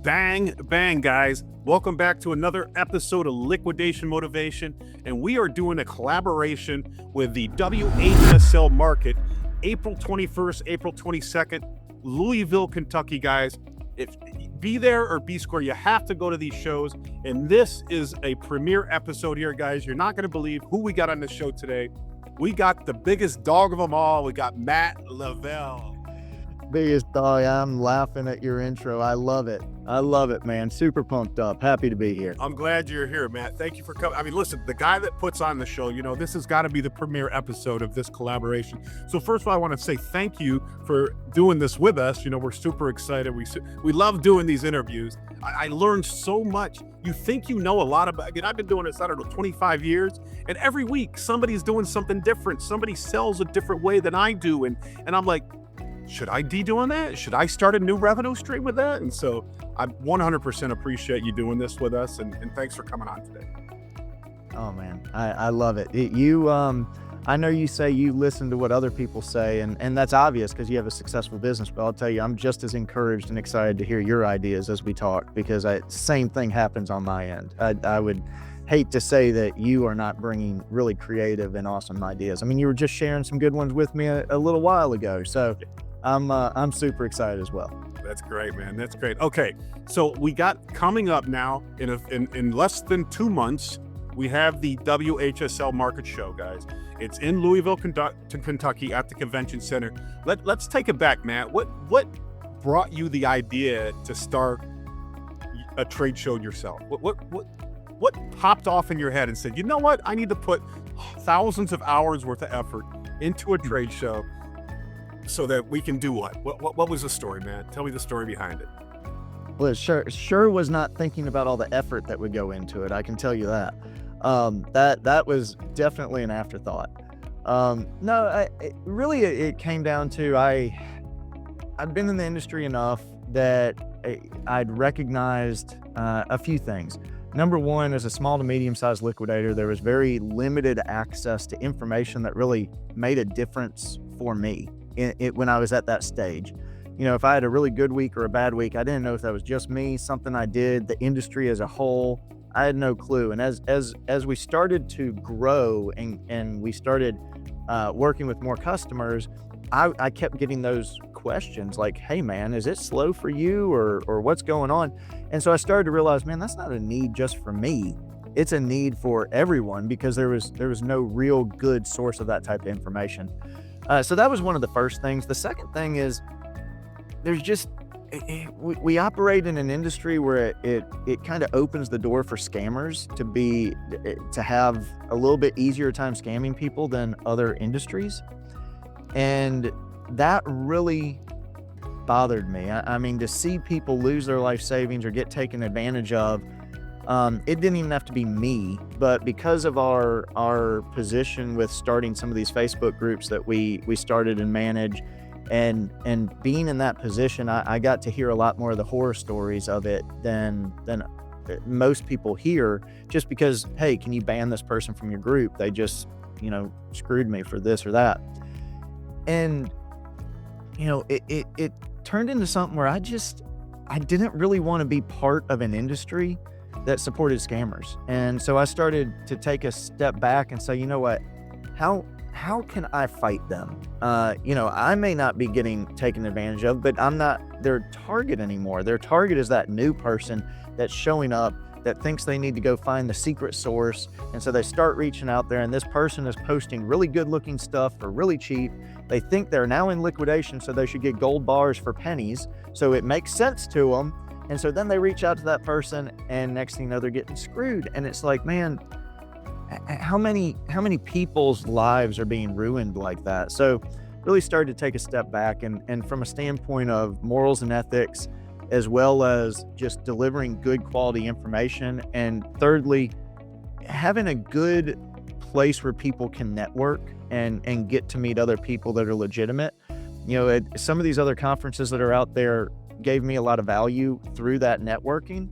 Bang, bang, guys. Welcome back to another episode of Liquidation Motivation. And we are doing a collaboration with the WHSL market, April 21st, April 22nd, Louisville, Kentucky, guys. Be there or be square. You have to go to these shows. And this is a premiere episode here, guys. You're not going to believe who we got on the show today. We got the biggest dog of them all. We got Matt Leavell. Biggest dog. I'm laughing at your intro. I love it, man. Super pumped up. Happy to be here. I'm glad you're here, Matt. Thank you for coming. I mean, listen, the guy that puts on the show, this has got to be the premiere episode of this collaboration. So first of all, I want to say thank you for doing this with us. We're super excited. We love doing these interviews. I learned so much. You think you know a lot about, I've been doing this, 25 years, and every week somebody's doing something different. Somebody sells a different way than I do. And I'm like, should I be doing that? Should I start a new revenue stream with that? And so I 100% appreciate you doing this with us, and thanks for coming on today. Oh man, I love it. I know you say you listen to what other people say, and that's obvious because you have a successful business, but I'll tell you, I'm just as encouraged and excited to hear your ideas as we talk, because same thing happens on my end. I would hate to say that you are not bringing really creative and awesome ideas. I mean, you were just sharing some good ones with me a little while ago, so I'm super excited as well. That's great, man. That's great. Okay, so we got coming up now in less than 2 months, we have the WHSL Market Show, guys. It's in Louisville, Kentucky at the Convention Center. Let's take it back, Matt. What brought you the idea to start a trade show yourself? What popped off in your head and said, you know what? I need to put thousands of hours worth of effort into a trade show so that we can do what? What was the story, man? Tell me the story behind it. Well, it sure was not thinking about all the effort that would go into it. I can tell you that. That was definitely an afterthought. It came down to I'd been in the industry enough that I'd recognized a few things. Number one, as a small to medium-sized liquidator, there was very limited access to information that really made a difference for me when I was at that stage. If I had a really good week or a bad week, I didn't know if that was just me, something I did, the industry as a whole. I had no clue. And as we started to grow and we started working with more customers, I kept getting those questions like, hey man, is it slow for you or what's going on? And so I started to realize, man, that's not a need just for me. It's a need for everyone, because there was no real good source of that type of information. So that was one of the first things. The second thing is we operate in an industry where it kind of opens the door for scammers to have a little bit easier time scamming people than other industries. And that really bothered me. I mean, to see people lose their life savings or get taken advantage of, it didn't even have to be me, but because of our position with starting some of these Facebook groups that we started and manage, and being in that position, I got to hear a lot more of the horror stories of it than most people hear, just because, hey, can you ban this person from your group? They just, screwed me for this or that. And, it turned into something where I didn't really want to be part of an industry that supported scammers. And so I started to take a step back and say, you know what, how can I fight them? I may not be getting taken advantage of, but I'm not their target anymore. Their target is that new person that's showing up that thinks they need to go find the secret source. And so they start reaching out there, and this person is posting really good looking stuff for really cheap. They think they're now in liquidation, so they should get gold bars for pennies. So it makes sense to them. And so then they reach out to that person, and next thing you know, they're getting screwed. And it's like, man, how many people's lives are being ruined like that? So really started to take a step back, and from a standpoint of morals and ethics, as well as just delivering good quality information. And thirdly, having a good place where people can network and get to meet other people that are legitimate. Some of these other conferences that are out there gave me a lot of value through that networking,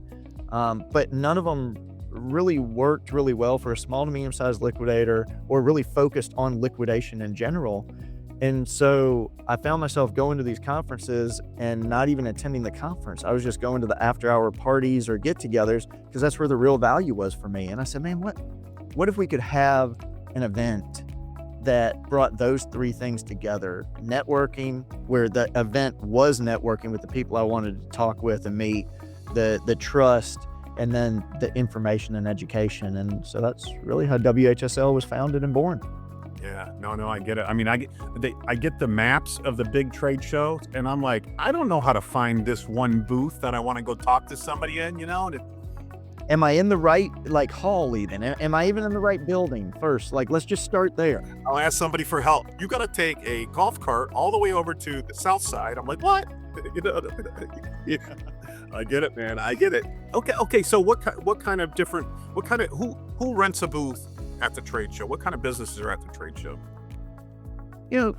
but none of them really worked really well for a small to medium-sized liquidator, or really focused on liquidation in general, And so I found myself going to these conferences and not even attending the conference. I was just going to the after-hour parties or get-togethers because that's where the real value was for me. And I said, man, what if we could have an event that brought those three things together? Networking, where the event was networking with the people I wanted to talk with and meet, the trust, and then the information and education. And so that's really how WHSL was founded and born. Yeah, no, I get it. I mean, I get the maps of the big trade shows, and I'm like, I don't know how to find this one booth that I want to go talk to somebody in, And am I in the right hall even? Am I even in the right building first? Let's just start there. I'll ask somebody for help. You got to take a golf cart all the way over to the south side. I'm like, what? Yeah, I get it, man. I get it. Okay. So who rents a booth at the trade show? What kind of businesses are at the trade show?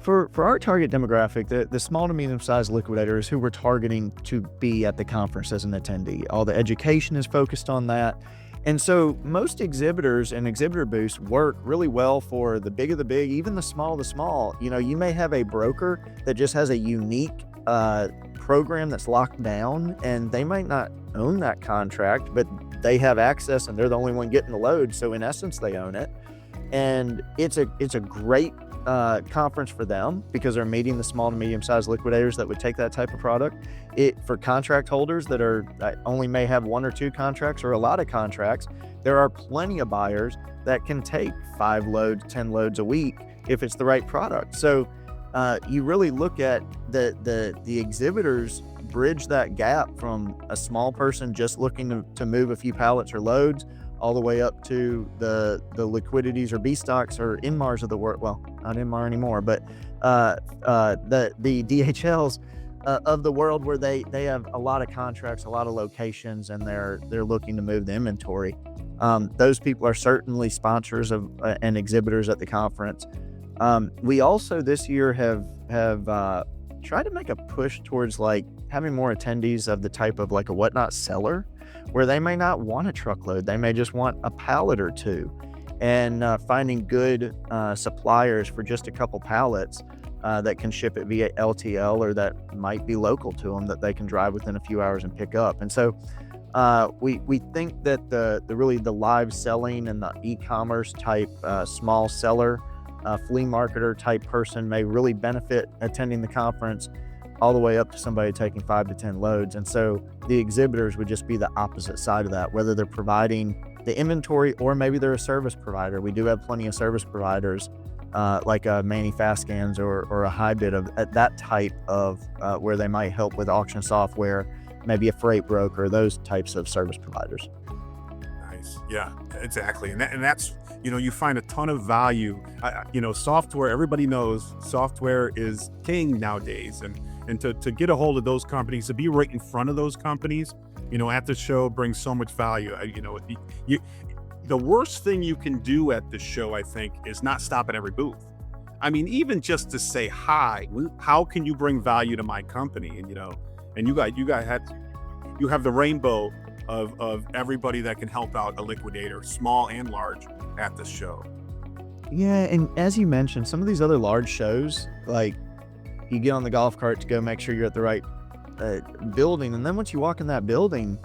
For our target demographic, the small to medium-sized liquidators who we're targeting to be at the conference as an attendee, all the education is focused on that. And so most exhibitors and exhibitor booths work really well for the big of the big, even the small of the small. You may have a broker that just has a unique program that's locked down, and they might not own that contract, but they have access and they're the only one getting the load. So in essence, they own it. And it's a great conference for them because they're meeting the small to medium-sized liquidators that would take that type of product. For contract holders that only may have 1 or 2 contracts or a lot of contracts, there are plenty of buyers that can take 5 loads, 10 loads a week if it's the right product. So you really look at the exhibitors bridge that gap from a small person just looking to move a few pallets or loads all the way up to the liquidities or B stocks or Inmars of the world. Well, not Inmar anymore, but the DHLs of the world, where they have a lot of contracts, a lot of locations, and they're looking to move the inventory. Those people are certainly sponsors of and exhibitors at the conference. We also this year have tried to make a push towards having more attendees of the type of a whatnot seller, where they may not want a truckload, they may just want a pallet or two, and finding good suppliers for just a couple pallets that can ship it via LTL or that might be local to them that they can drive within a few hours and pick up. And so we think that the live selling and the e-commerce type small seller, flea marketer type person may really benefit attending the conference, all the way up to somebody taking 5 to 10 loads. And so the exhibitors would just be the opposite side of that, whether they're providing the inventory or maybe they're a service provider. We do have plenty of service providers like a Manny Fast Scans or a Hybrid of at that type of where they might help with auction software, maybe a freight broker, those types of service providers. Nice. Yeah, exactly. And that's, you find a ton of value. Software, everybody knows software is king nowadays. And to get a hold of those companies, to be right in front of those companies, at the show brings so much value. The worst thing you can do at the show, I think, is not stop at every booth. I mean, even just to say hi, how can you bring value to my company? And you have the rainbow of everybody that can help out a liquidator, small and large, at the show. Yeah, and as you mentioned, some of these other large shows, you get on the golf cart to go make sure you're at the right building, and then once you walk in that building,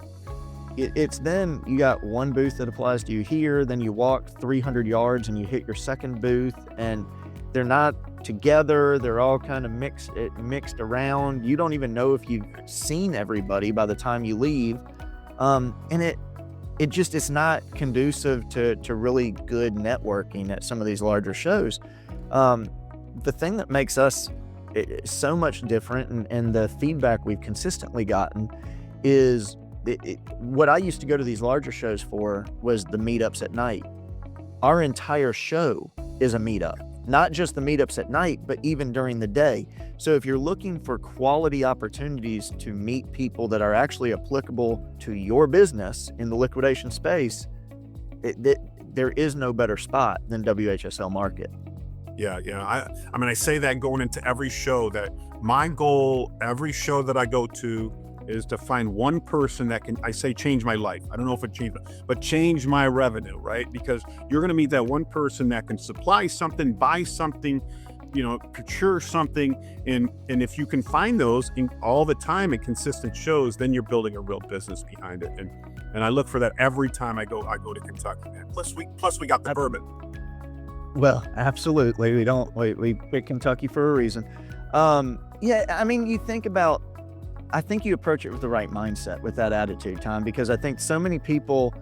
it's then you got one booth that applies to you here, then you walk 300 yards and you hit your second booth, and they're not together, they're all kind of mixed around. You don't even know if you've seen everybody by the time you leave, and it's not conducive to really good networking at some of these larger shows. The thing that makes us so much different, and the feedback we've consistently gotten is what I used to go to these larger shows for was the meetups at night. Our entire show is a meetup, not just the meetups at night, but even during the day. So if you're looking for quality opportunities to meet people that are actually applicable to your business in the liquidation space, there is no better spot than WHSL Market. Yeah. I mean, I say that going into every show, that my goal, every show that I go to, is to find one person that can, I say, change my life. I don't know if it changed, but change my revenue, right? Because you're going to meet that one person that can supply something, buy something, procure something, and if you can find those in all the time in consistent shows, then you're building a real business behind it. And I look for that every time I go to Kentucky, man. Plus we got the bourbon. Well, absolutely. We pick Kentucky for a reason. Yeah, I mean, I think you approach it with the right mindset, with that attitude, Tom, because I think so many people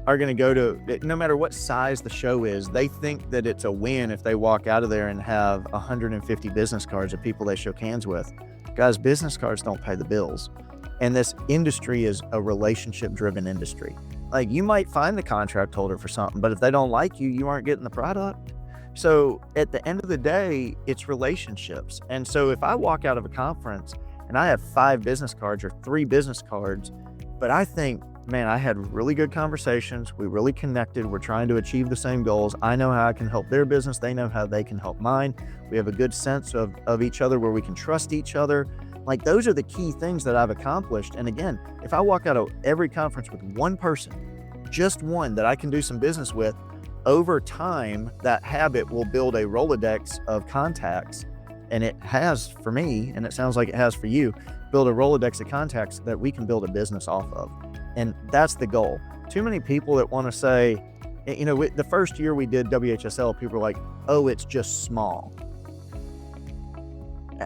are going to go to, no matter what size the show is, they think that it's a win if they walk out of there and have 150 business cards of people they shook hands with. Guys, business cards don't pay the bills. And this industry is a relationship-driven industry. Like, you might find the contract holder for something, but if they don't like you, you aren't getting the product. So at the end of the day, it's relationships. And so if I walk out of a conference and I have 5 business cards or 3 business cards, but I think, man, I had really good conversations. We really connected. We're trying to achieve the same goals. I know how I can help their business. They know how they can help mine. We have a good sense of each other where we can trust each other. Like, those are the key things that I've accomplished. And again, if I walk out of every conference with one person, just one that I can do some business with, over time, that habit will build a Rolodex of contacts. And it has for me, and it sounds like it has for you, build a Rolodex of contacts that we can build a business off of. And that's the goal. Too many people that want to say, the first year we did WHSL, people were like, oh, it's just small.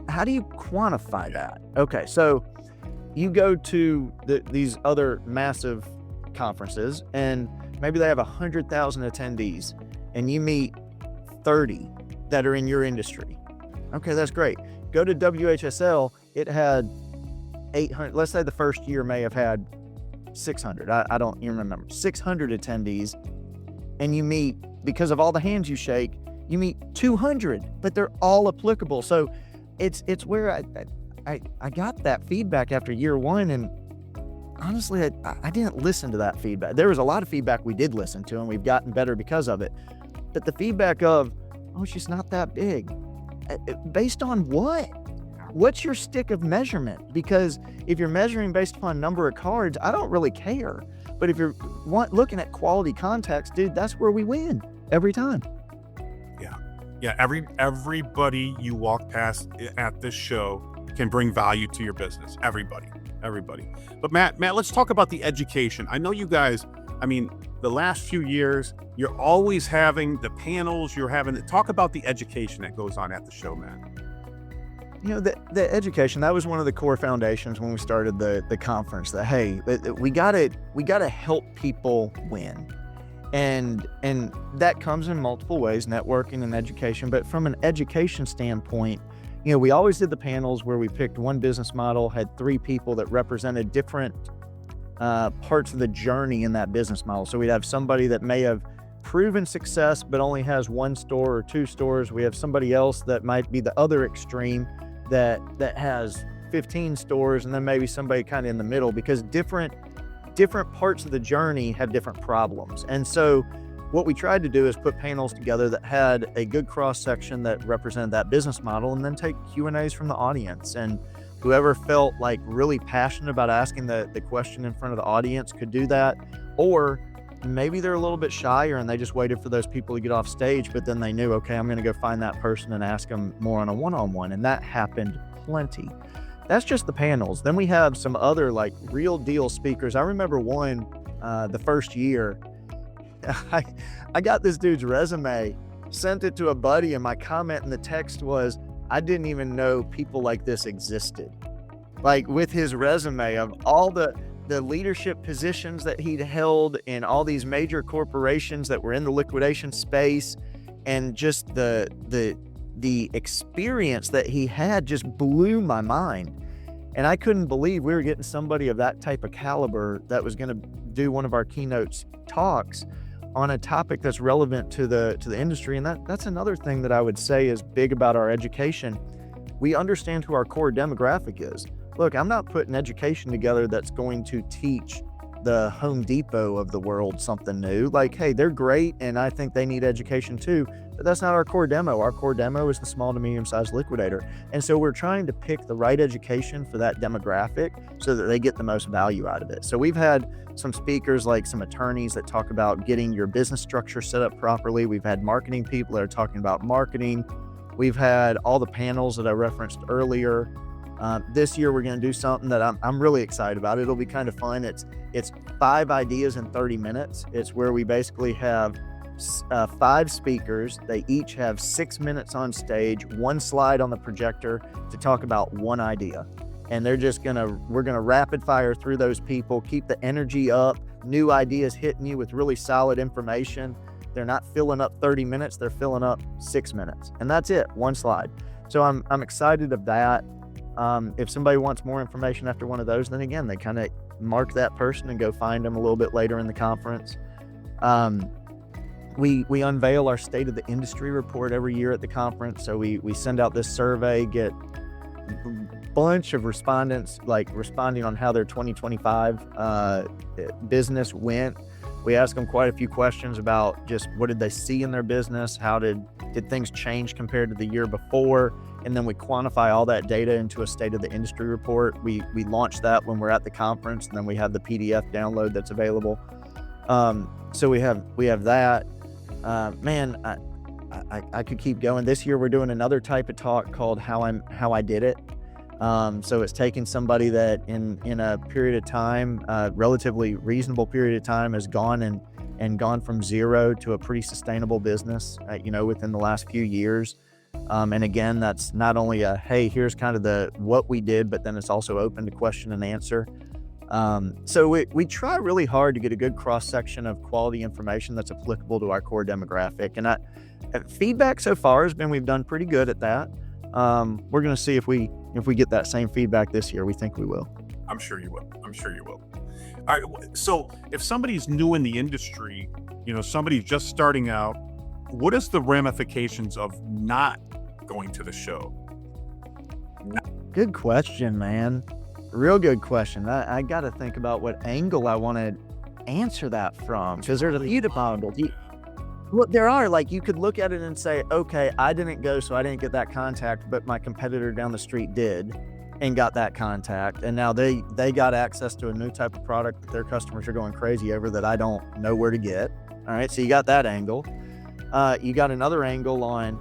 How do you quantify that? Okay, so you go to these other massive conferences, and maybe they have 100,000 attendees, and you meet 30 that are in your industry. Okay, that's great. Go to WHSL, it had 800, let's say the first year may have had 600. I don't even remember. 600 attendees, and you meet, because of all the hands you shake, you meet 200, but they're all applicable. So it's where I got that feedback after year one, and honestly, I didn't listen to that feedback. There was a lot of feedback we did listen to, and we've gotten better because of it. But the feedback of, oh, she's not that big. Based on what? What's your stick of measurement? Because if you're measuring based upon number of cards, I don't really care. But if you're looking at quality contacts, dude, that's where we win every time. Yeah. Everybody you walk past at this show can bring value to your business. Everybody. But Matt, let's talk about the education. I know you guys, the last few years, you're always having the panels, talk about the education that goes on at the show, Matt. The education, that was one of the core foundations when we started the conference, that, hey, we gotta help people win. And that comes in multiple ways, networking and education. But from an education standpoint, we always did the panels where we picked one business model, had 3 people that represented different parts of the journey in that business model. So we'd have somebody that may have proven success but only has 1 store or 2 stores. We have somebody else that might be the other extreme that has 15 stores, and then maybe somebody kind of in the middle, because different parts of the journey have different problems. And so what we tried to do is put panels together that had a good cross section that represented that business model, and then take Q&As from the audience. And whoever felt like really passionate about asking the question in front of the audience could do that. Or maybe they're a little bit shyer and they just waited for those people to get off stage, but then they knew, okay, I'm going to go find that person and ask them more on a one-on-one. And that happened plenty. That's just the panels. Then we have some other like real deal speakers. I remember one, the first year, I got this dude's resume, sent it to a buddy, and my comment in the text was, I didn't even know people like this existed. Like, with his resume of all the leadership positions that he'd held in all these major corporations that were in the liquidation space, and just the experience that he had just blew my mind. And I couldn't believe we were getting somebody of that type of caliber that was going to do one of our keynote talks on a topic that's relevant to the industry. And that's another thing that I would say is big about our education. We understand who our core demographic is. Look, I'm not putting education together that's going to teach the Home Depot of the world something new. Like, hey, they're great, and I think they need education too, but that's not our core demo. Our core demo is the small to medium-sized liquidator. And so we're trying to pick the right education for that demographic so that they get the most value out of it. So we've had some speakers, like some attorneys, that talk about getting your business structure set up properly. We've had marketing people that are talking about marketing. We've had all the panels that I referenced earlier. This year we're going to do something that I'm really excited about. It'll be kind of fun. It's 5 ideas in 30 minutes. It's where we basically have 5 speakers. They each have 6 minutes on stage, 1 slide on the projector to talk about 1 idea. And we're gonna rapid fire through those people, keep the energy up, new ideas hitting you with really solid information. They're not filling up 30 minutes, they're filling up 6 minutes. And that's it, 1 slide. So I'm excited of that. If somebody wants more information after one of those, then again, they kind of mark that person and go find them a little bit later in the conference. We unveil our State of the Industry report every year at the conference. So we send out this survey, get bunch of respondents responding on how their 2025 business went. We ask them quite a few questions about just what did they see in their business, how did things change compared to the year before, and then we quantify all that data into a State of the Industry report. We launch that when we're at the conference, and then we have the PDF download that's available. So we have that. Man, I could keep going. This year we're doing another type of talk called How I Did It. So it's taking somebody that in a period of time, relatively reasonable period of time, has gone and gone from zero to a pretty sustainable business, within the last few years. And again, that's not only hey, here's kind of what we did, but then it's also open to question and answer. So we try really hard to get a good cross section of quality information that's applicable to our core demographic. And feedback so far has been we've done pretty good at that. We're going to see if we get that same feedback this year. We think we will. I'm sure you will. All right. So if somebody's new in the industry, somebody's just starting out, what is the ramifications of not going to the show? Good question, man. Real good question. I got to think about what angle I want to answer that from, because there's a few angles. Well, there are, you could look at it and say, okay, I didn't go, so I didn't get that contact, but my competitor down the street did and got that contact. And now they got access to a new type of product that their customers are going crazy over that I don't know where to get. All right. So you got that angle. You got another angle on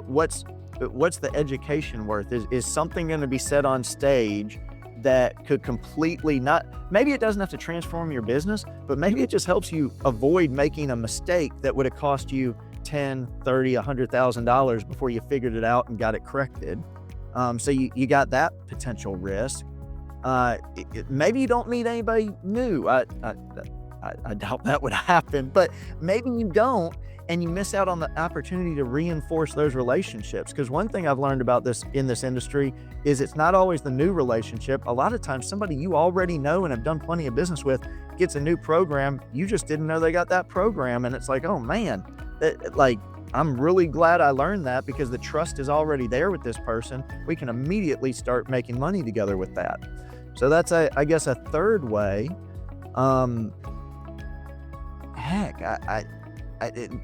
what's the education worth? Is something going to be said on stage that could completely maybe it doesn't have to transform your business, but maybe it just helps you avoid making a mistake that would have cost you $10, $30, $100,000 before you figured it out and got it corrected. So you got that potential risk. Maybe you don't meet anybody new. I doubt that would happen, but maybe you don't, and you miss out on the opportunity to reinforce those relationships. Because one thing I've learned about this in this industry is it's not always the new relationship. A lot of times somebody you already know and have done plenty of business with gets a new program. You just didn't know they got that program. And it's like, oh man, I'm really glad I learned that, because the trust is already there with this person. We can immediately start making money together with that. So that's, I guess, a third way.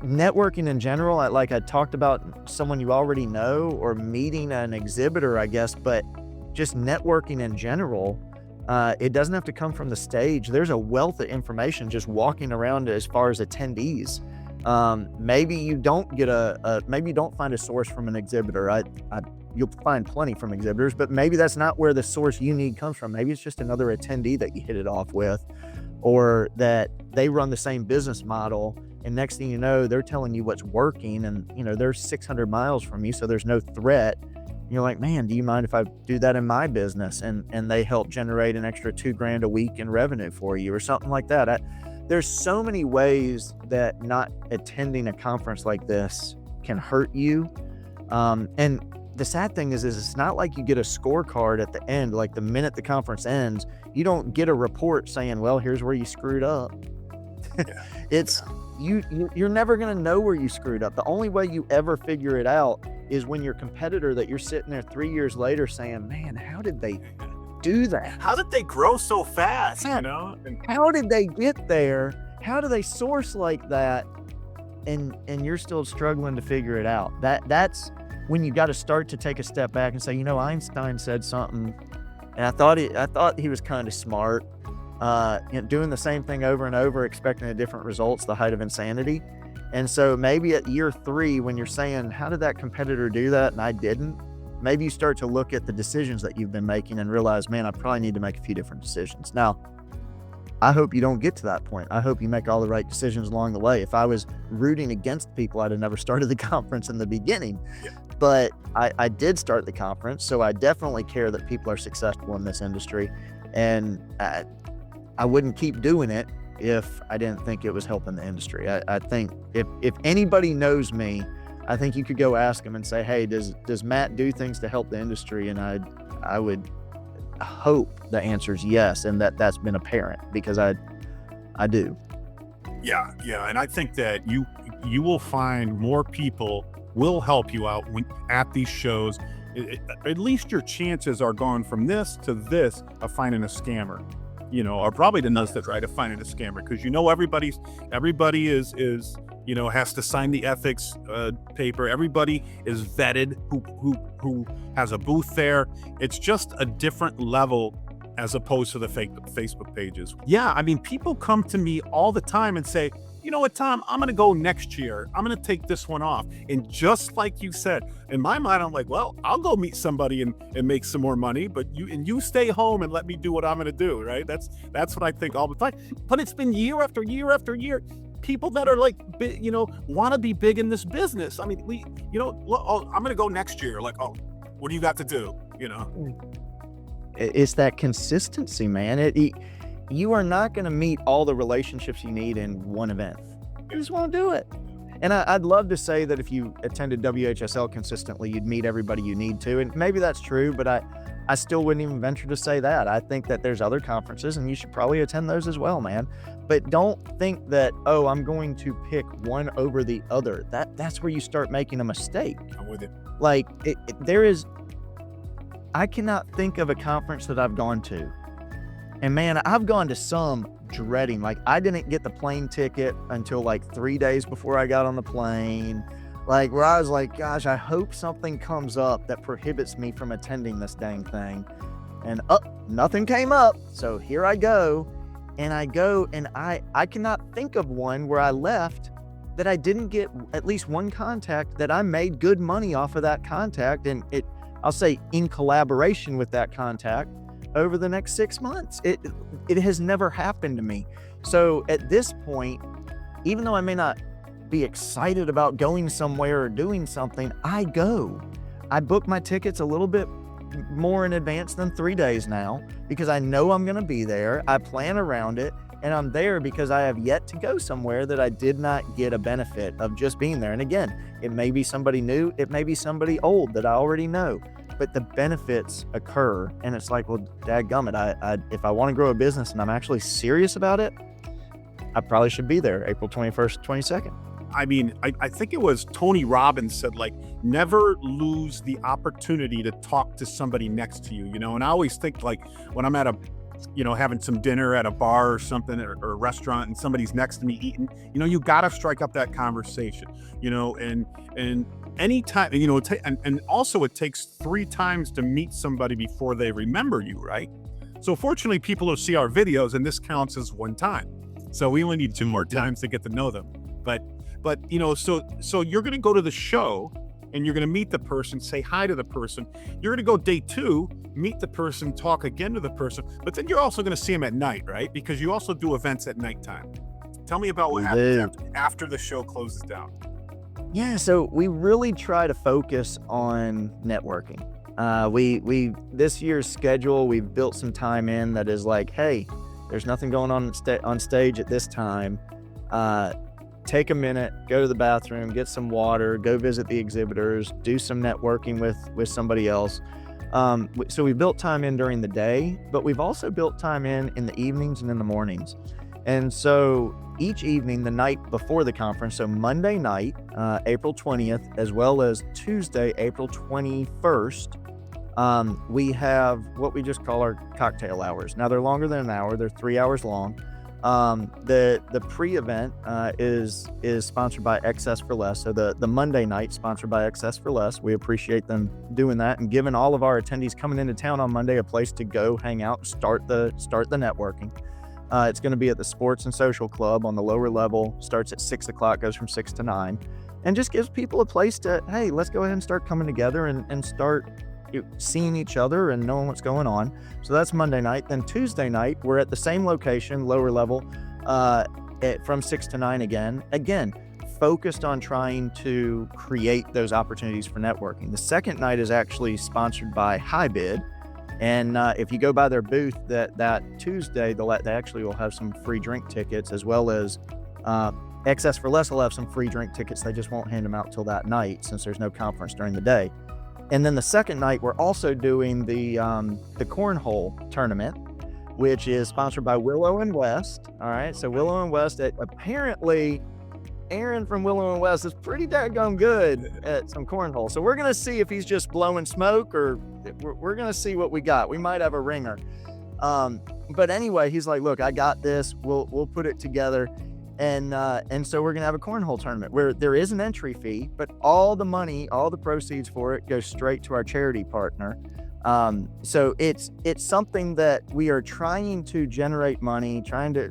Networking in general, I talked about someone you already know, or meeting an exhibitor, I guess, but just networking in general, it doesn't have to come from the stage. There's a wealth of information just walking around as far as attendees. Maybe you don't get maybe you don't find a source from an exhibitor. You'll find plenty from exhibitors, but maybe that's not where the source you need comes from. Maybe it's just another attendee that you hit it off with, or that they run the same business model, and next thing you know, they're telling you what's working, and they're 600 miles from you, so there's no threat. And you're like, man, do you mind if I do that in my business? And they help generate an extra $2,000 a week in revenue for you, or something like that. There's so many ways that not attending a conference like this can hurt you. And the sad thing is it's not like you get a scorecard at the end. Like the minute the conference ends, you don't get a report saying, well, here's where you screwed up. Yeah. It's you're never going to know where you screwed up. The only way you ever figure it out is when your competitor that you're sitting there 3 years later saying, man, how did they do that? How did they grow so fast? And how did they get there? How do they source like that? And you're still struggling to figure it out. That's when you got to start to take a step back and say, Einstein said something, and I thought he was kind of smart. Doing the same thing over and over, expecting a different result's the height of insanity. And so maybe at year 3, when you're saying, how did that competitor do that and I didn't? Maybe you start to look at the decisions that you've been making and realize, man, I probably need to make a few different decisions. Now, I hope you don't get to that point. I hope you make all the right decisions along the way. If I was rooting against people, I'd have never started the conference in the beginning. Yeah. But I did start the conference, so I definitely care that people are successful in this industry. And I wouldn't keep doing it if I didn't think it was helping the industry. I think if anybody knows me, I think you could go ask them and say, hey, does Matt do things to help the industry? And I would hope the answer is yes, and that's been apparent, because I do. Yeah. And I think that you will find more people will help you out at these shows. At least your chances are going from this to this of finding a scammer, or probably the nuts that try to find a scammer, because everybody is has to sign the ethics paper. Everybody is vetted who has a booth there. It's just a different level as opposed to the fake Facebook pages. Yeah, I mean, people come to me all the time and say, you know what, Tom, I'm going to go next year. I'm going to take this one off. And just like you said, in my mind, I'm like, well, I'll go meet somebody and make some more money, but you stay home and let me do what I'm going to do, right? That's what I think all the time. But it's been year after year after year. People that are like, want to be big in this business. I mean, I'm going to go next year. Like, oh, what do you got to do? It's that consistency, man. You are not going to meet all the relationships you need in one event. You just want to do it. And I'd love to say that if you attended WHSL consistently, you'd meet everybody you need to. And maybe that's true, but I still wouldn't even venture to say that. I think that there's other conferences and you should probably attend those as well, man. But don't think that, oh, I'm going to pick one over the other. That's where you start making a mistake. I'm with it. Like I cannot think of a conference that I've gone to. And man, I've gone to some dreading, like I didn't get the plane ticket until like 3 days before I got on the plane. Like where I was like, gosh, I hope something comes up that prohibits me from attending this dang thing. And nothing came up. So here I go. And I cannot think of one where I left that I didn't get at least one contact that I made good money off of that contact. And I'll say in collaboration with that contact over the next 6 months. It has never happened to me. So at this point, even though I may not be excited about going somewhere or doing something, I go. I book my tickets a little bit more in advance than 3 days now because I know I'm going to be there. I plan around it, and I'm there because I have yet to go somewhere that I did not get a benefit of just being there. And again, it may be somebody new, it may be somebody old that I already know, but the benefits occur. And it's like, well, dadgummit, if I want to grow a business and I'm actually serious about it, I probably should be there April 21st, 22nd. I mean, I think it was Tony Robbins said, like, never lose the opportunity to talk to somebody next to you, and I always think, like, when I'm at having some dinner at a bar or something, or a restaurant, and somebody's next to me eating, you got to strike up that conversation, and anytime, and also it takes 3 times to meet somebody before they remember you, right? So fortunately, people will see our videos, and this counts as 1 time. So we only need 2 more times to get to know them. But so you're going to go to the show and you're going to meet the person, say hi to the person. You're going to go day 2, meet the person, talk again to the person, but then you're also going to see them at night, right? Because you also do events at nighttime. Tell me about what happens after the show closes down. Yeah, so we really try to focus on networking. We this year's schedule, we've built some time in that is like, hey, there's nothing going on stage at this time. Take a minute, go to the bathroom, get some water, go visit the exhibitors, do some networking with somebody else. So we built time in during the day, but we've also built time in the evenings and in the mornings. And so each evening, the night before the conference, so Monday night, April 20th, as well as Tuesday, April 21st, we have what we just call our cocktail hours. Now they're longer than an hour, they're 3 hours long. The pre-event is sponsored by Excess for Less. So the Monday night sponsored by Excess for Less. We appreciate them doing that and giving all of our attendees coming into town on Monday a place to go hang out, start the networking. It's going to be at the Sports and Social Club on the lower level, starts at 6 o'clock, goes from 6 to 9, and just gives people a place to, hey, let's go ahead and start coming together and start seeing each other and knowing what's going on. So that's Monday night. Then Tuesday night, we're at the same location, lower level, from 6 to 9 again, focused on trying to create those opportunities for networking. The second night is actually sponsored by High Bid. And if you go by their booth that Tuesday, they actually will have some free drink tickets, as well as Excess for Less will have some free drink tickets. They just won't hand them out till that night since there's no conference during the day. And then the second night, we're also doing the cornhole tournament, which is sponsored by Willow and West. All right, so Willow and West, apparently Aaron from Willow and West is pretty daggone good at some cornhole. So we're gonna see if he's just blowing smoke, or we're gonna see what we got. We might have a ringer. But anyway, he's like, look, I got this. We'll put it together. And so we're gonna have a cornhole tournament where there is an entry fee, but all the money, all the proceeds for it goes straight to our charity partner. So it's something that we are trying to generate money,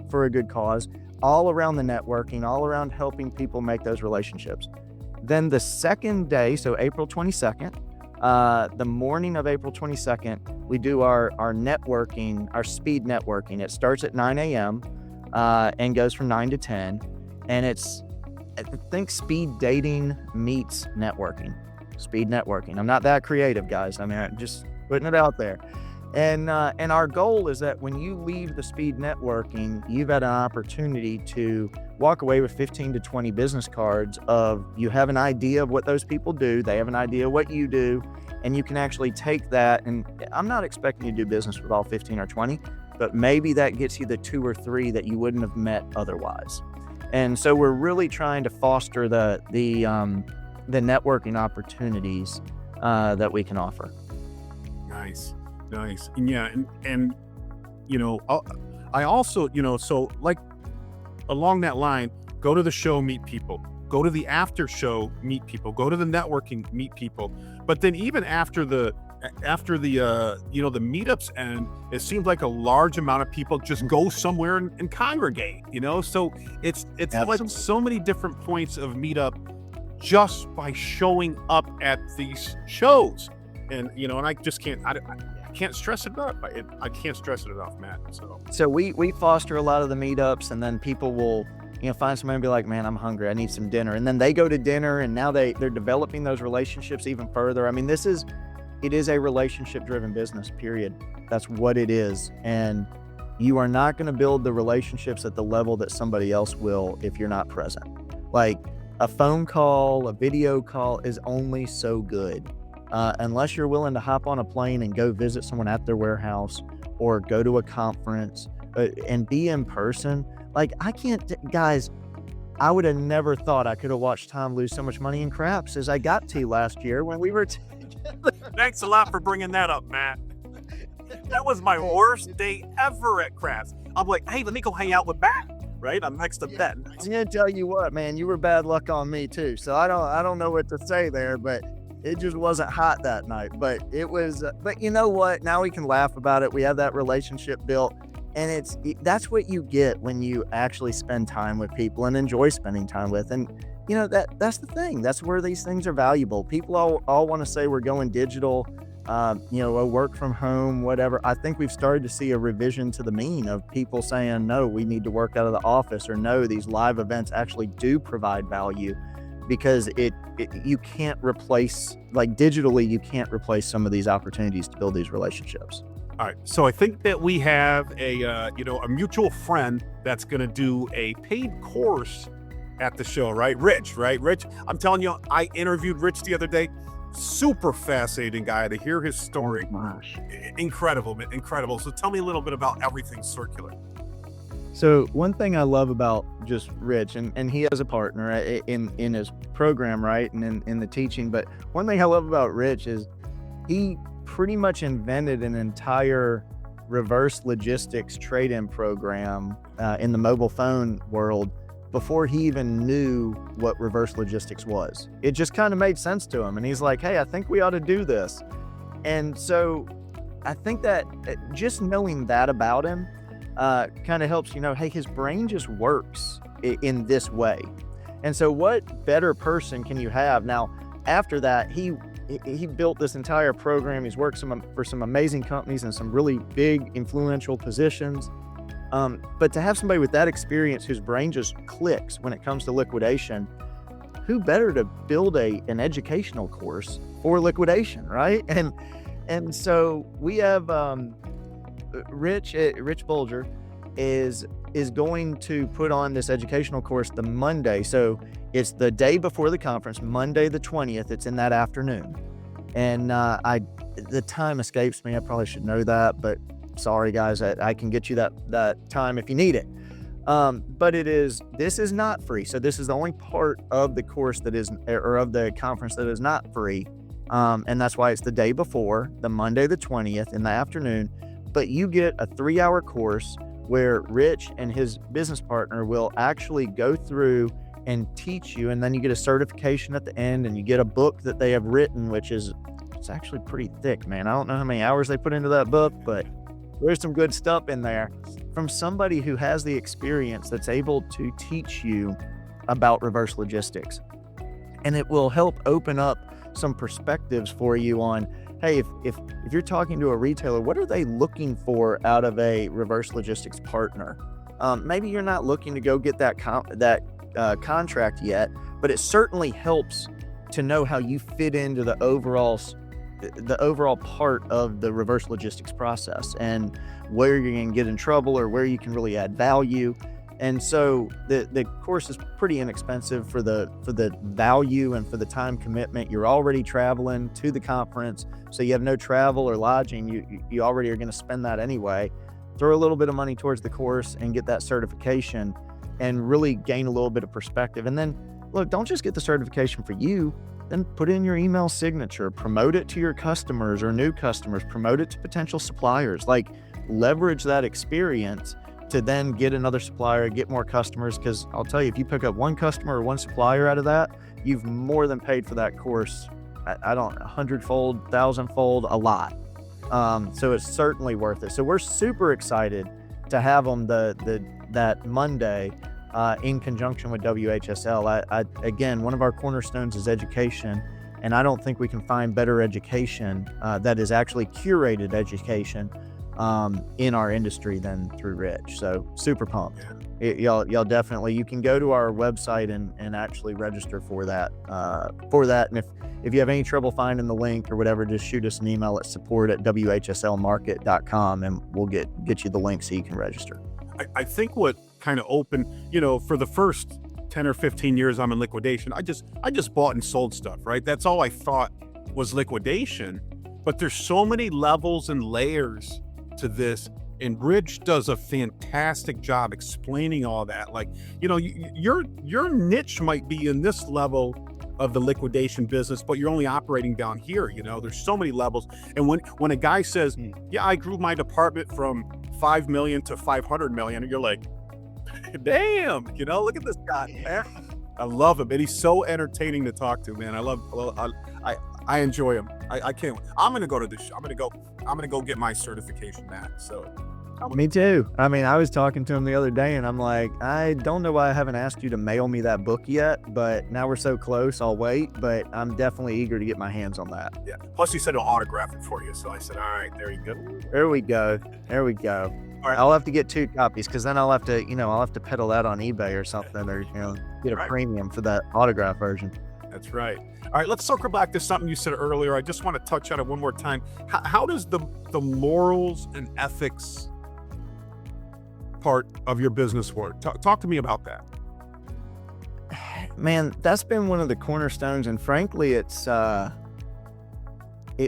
for a good cause, all around the networking, all around helping people make those relationships. Then the second day, so April 22nd, the morning of April 22nd, we do our networking, our speed networking. It starts at 9 a.m. And goes from 9 to 10. And I think speed dating meets networking. Speed networking. I'm not that creative, guys. I mean, I'm just putting it out there. And our goal is that when you leave the speed networking, you've had an opportunity to walk away with 15 to 20 business cards of, you have an idea of what those people do, they have an idea of what you do, and you can actually take that. And I'm not expecting you to do business with all 15 or 20, but maybe that gets you the 2 or 3 that you wouldn't have met otherwise. And so we're really trying to foster the networking opportunities that we can offer. Nice. And yeah, and I also, so like along that line, go to the show, meet people, go to the after show, meet people, go to the networking, meet people. But then even after the meetups end, it seems like a large amount of people just go somewhere and congregate, so it's like so many different points of meetup just by showing up at these shows. And and I just can't stress it enough. I can't stress it enough, Matt. So we foster a lot of the meetups, and then people will find somebody and be like, man, I'm hungry, I need some dinner, and then they go to dinner, and now they're developing those relationships even further. I mean, it is a relationship-driven business, period. That's what it is. And you are not going to build the relationships at the level that somebody else will if you're not present. Like a phone call, a video call is only so good. Unless you're willing to hop on a plane and go visit someone at their warehouse, or go to a conference and be in person. Like guys, I would have never thought I could have watched Tom lose so much money in craps as I got to last year when we were Thanks a lot for bringing that up, Matt. That was my worst day ever at craps. I'm like, hey, let me go hang out with Matt, right? I'm next to Ben. I'm gonna tell you what, man, you were bad luck on me too. So I don't know what to say there, but it just wasn't hot that night. But it was. But you know what? Now we can laugh about it. We have that relationship built, and that's what you get when you actually spend time with people and enjoy spending time with. And that's the thing. That's where these things are valuable. People all want to say we're going digital, a work from home, whatever. I think we've started to see a revision to the mean of people saying, no, we need to work out of the office, or no, these live events actually do provide value, because you can't replace, like digitally, you can't replace some of these opportunities to build these relationships. All right. So I think that we have a mutual friend that's going to do a paid course at the show, right? Rich, I'm telling you, I interviewed Rich the other day. Super fascinating guy. To hear his story. Incredible. So tell me a little bit about Everything Circular. So one thing I love about just Rich, and he has a partner in his program, right? And in the teaching, but one thing I love about Rich is he pretty much invented an entire reverse logistics trade-in program in the mobile phone world before he even knew what reverse logistics was. It just kind of made sense to him. And he's like, hey, I think we ought to do this. And so I think that just knowing that about him, kind of helps you know, hey, his brain just works in this way. And so what better person can you have? Now, after that, he built this entire program. He's worked for some amazing companies and some really big influential positions. But to have somebody with that experience whose brain just clicks when it comes to liquidation, who better to build an educational course for liquidation, right? And so we have Rich Bolger is going to put on this educational course the Monday. So it's the day before the conference, Monday the 20th. It's in that afternoon. And the time escapes me. I probably should know that, but sorry guys, I can get you that time if you need it. But this is not free. So this is the only part of the course that is, or of the conference that is not free. And that's why it's the day before, the Monday the 20th in the afternoon. But you get a 3-hour course where Rich and his business partner will actually go through and teach you, and then you get a certification at the end, and you get a book that they have written, which it's actually pretty thick, man. I don't know how many hours they put into that book, but there's some good stuff in there from somebody who has the experience that's able to teach you about reverse logistics. And it will help open up some perspectives for you on, hey, if you're talking to a retailer, what are they looking for out of a reverse logistics partner? Maybe you're not looking to go get that contract yet, but it certainly helps to know how you fit into the overall part of the reverse logistics process and where you're going to get in trouble or where you can really add value. And so the course is pretty inexpensive for the value and for the time commitment. You're already traveling to the conference, so you have no travel or lodging. You already are going to spend that anyway. Throw a little bit of money towards the course and get that certification and really gain a little bit of perspective. And then look, don't just get the certification for you, then put in your email signature, promote it to your customers or new customers, promote it to potential suppliers, like leverage that experience to then get another supplier, get more customers. Because I'll tell you, if you pick up one customer or one supplier out of that, you've more than paid for that course. I don't know, 100-fold, 1,000-fold, a lot. So it's certainly worth it. So we're super excited to have them that Monday in conjunction with WHSL. Again, one of our cornerstones is education, and I don't think we can find better education that is actually curated education in our industry than through Rich. So super pumped. Y'all definitely, you can go to our website and actually register for that. And if you have any trouble finding the link or whatever, just shoot us an email at support@whslmarket.com and we'll get you the link so you can register. I think what kind of opened, for the first 10 or 15 years I'm in liquidation, I just bought and sold stuff, right? That's all I thought was liquidation. But there's so many levels and layers to this, and Rich does a fantastic job explaining all that. Like, your niche might be in this level of the liquidation business, but you're only operating down here. There's so many levels. And when a guy says, yeah, I grew my department from 5 million to 500 million, you're like, damn, look at this guy, man. I love him, and he's so entertaining to talk to, man. I enjoy him. I can't wait. I'm gonna go to this show. I'm gonna go get my certification back. So me too. I mean, I was talking to him the other day and I'm like, I don't know why I haven't asked you to mail me that book yet, but now we're so close, I'll wait. But I'm definitely eager to get my hands on that. Yeah. Plus he said he'll autograph it for you. So I said, all right, there you go. There we go. All right. I'll have to get 2 copies because then I'll have to peddle that on eBay or something, or get a premium for that autograph version. That's right. All right, let's circle back to something you said earlier. I just want to touch on it one more time. How does the morals and ethics part of your business work? Talk to me about that. Man, that's been one of the cornerstones, and frankly,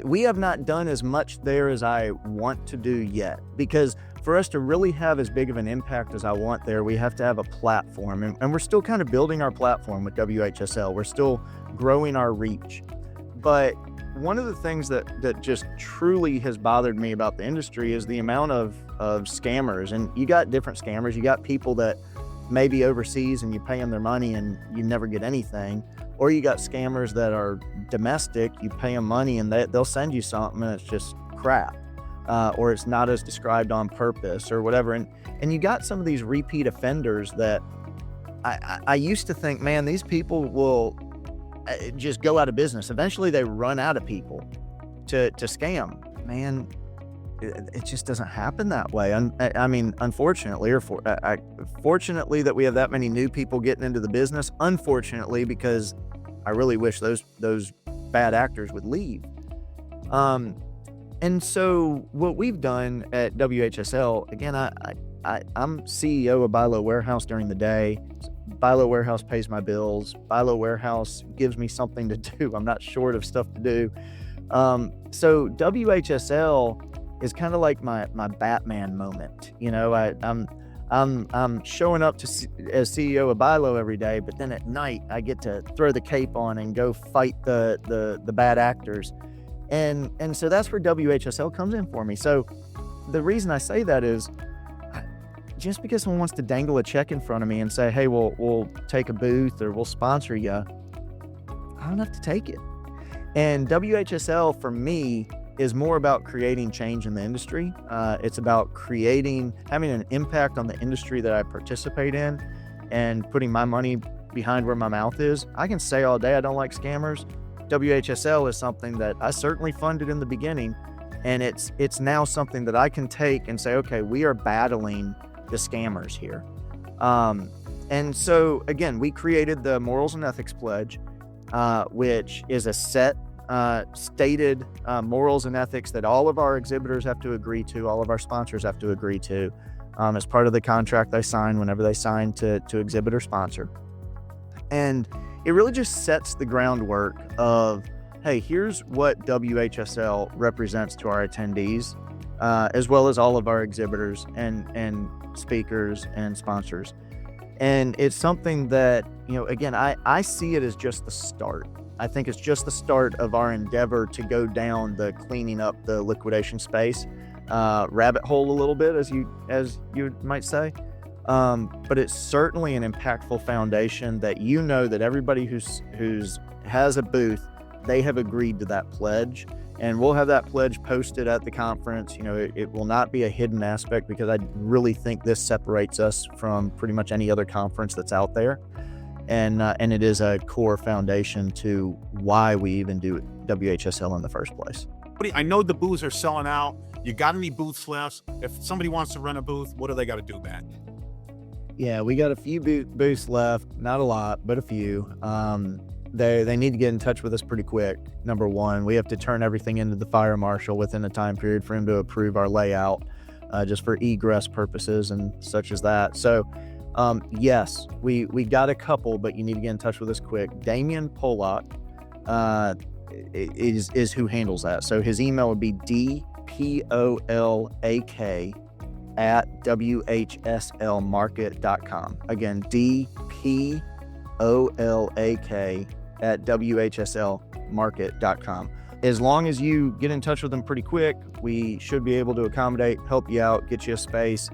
we have not done as much there as I want to do yet, because for us to really have as big of an impact as I want there, we have to have a platform, and we're still kind of building our platform with WHSL. We're still growing our reach. But one of the things that just truly has bothered me about the industry is the amount of scammers. And you got different scammers. You got people that may be overseas and you pay them their money and you never get anything. Or you got scammers that are domestic. You pay them money and they'll send you something and it's just crap. or it's not as described on purpose or whatever. And you got some of these repeat offenders that I used to think, man, these people will just go out of business. Eventually they run out of people to scam. Man, it just doesn't happen that way. I mean, unfortunately, fortunately that we have that many new people getting into the business. Unfortunately, because I really wish those bad actors would leave. And so what we've done at WHSL, again, I'm CEO of Buy Low Warehouse during the day. Buy Low Warehouse pays my bills. Buy Low Warehouse gives me something to do. I'm not short of stuff to do. So WHSL is kind of like my Batman moment. You know, I'm showing up as CEO of Buy Low every day, but then at night I get to throw the cape on and go fight the bad actors. And so that's where WHSL comes in for me. So the reason I say that is, just because someone wants to dangle a check in front of me and say, hey, we'll take a booth or we'll sponsor you, I don't have to take it. And WHSL for me is more about creating change in the industry. It's about having an impact on the industry that I participate in and putting my money behind where my mouth is. I can say all day I don't like scammers. WHSL is something that I certainly funded in the beginning, and it's now something that I can take and say, okay, we are battling the scammers here. And so again, we created the Morals and Ethics Pledge, which is a set stated morals and ethics that all of our exhibitors have to agree to, all of our sponsors have to agree to, as part of the contract they sign whenever they sign to exhibit or sponsor. And it really just sets the groundwork of, hey, here's what WHSL represents to our attendees, as well as all of our exhibitors and speakers and sponsors. And it's something that, you know, again, I see it as just the start. I think it's just the start of our endeavor to go down the cleaning up the liquidation space rabbit hole a little bit, as you might say. But it's certainly an impactful foundation that, you know, that everybody who's has a booth, they have agreed to that pledge, and we'll have that pledge posted at the conference. You know, it will not be a hidden aspect, because I really think this separates us from pretty much any other conference that's out there. And it is a core foundation to why we even do WHSL in the first place. I know the booths are selling out. You got any booths left? If somebody wants to run a booth, what do they got to do, Matt? Yeah, we got a few booths left, not a lot, but a few. They need to get in touch with us pretty quick. Number one, we have to turn everything into the fire marshal within a time period for him to approve our layout, just for egress purposes and such as that. So, yes, we got a couple, but you need to get in touch with us quick. Damian Polak is who handles that. So his email would be dpolak@whslmarket.com. Again, dpolak@whslmarket.com. As long as you get in touch with them pretty quick, we should be able to accommodate, help you out, get you a space.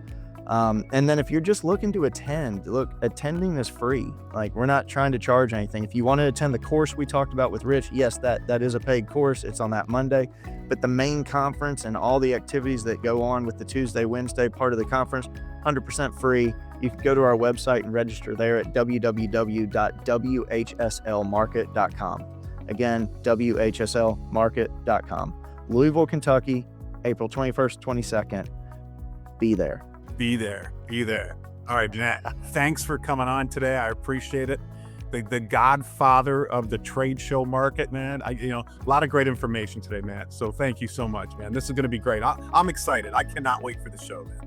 And then if you're just looking to attend, look, attending is free. Like, we're not trying to charge anything. If you want to attend the course we talked about with Rich, yes, that is a paid course. It's on that Monday. But the main conference and all the activities that go on with the Tuesday, Wednesday part of the conference, 100% free. You can go to our website and register there at www.whslmarket.com. Again, whslmarket.com. Louisville, Kentucky, April 21st, 22nd. Be there. Be there. All right, Matt, thanks for coming on today. I appreciate it. The godfather of the trade show market, man. A lot of great information today, Matt. So thank you so much, man. This is going to be great. I'm excited. I cannot wait for the show, man.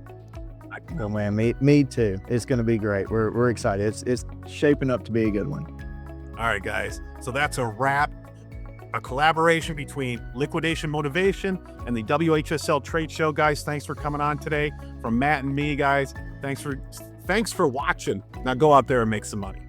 Oh man, me too. It's going to be great. We're excited. It's shaping up to be a good one. All right, guys. So that's a wrap. A collaboration between Liquidation Motivation and the WHSL Trade Show, guys. Thanks for coming on today. From Matt and me, guys. Thanks for watching. Now go out there and make some money.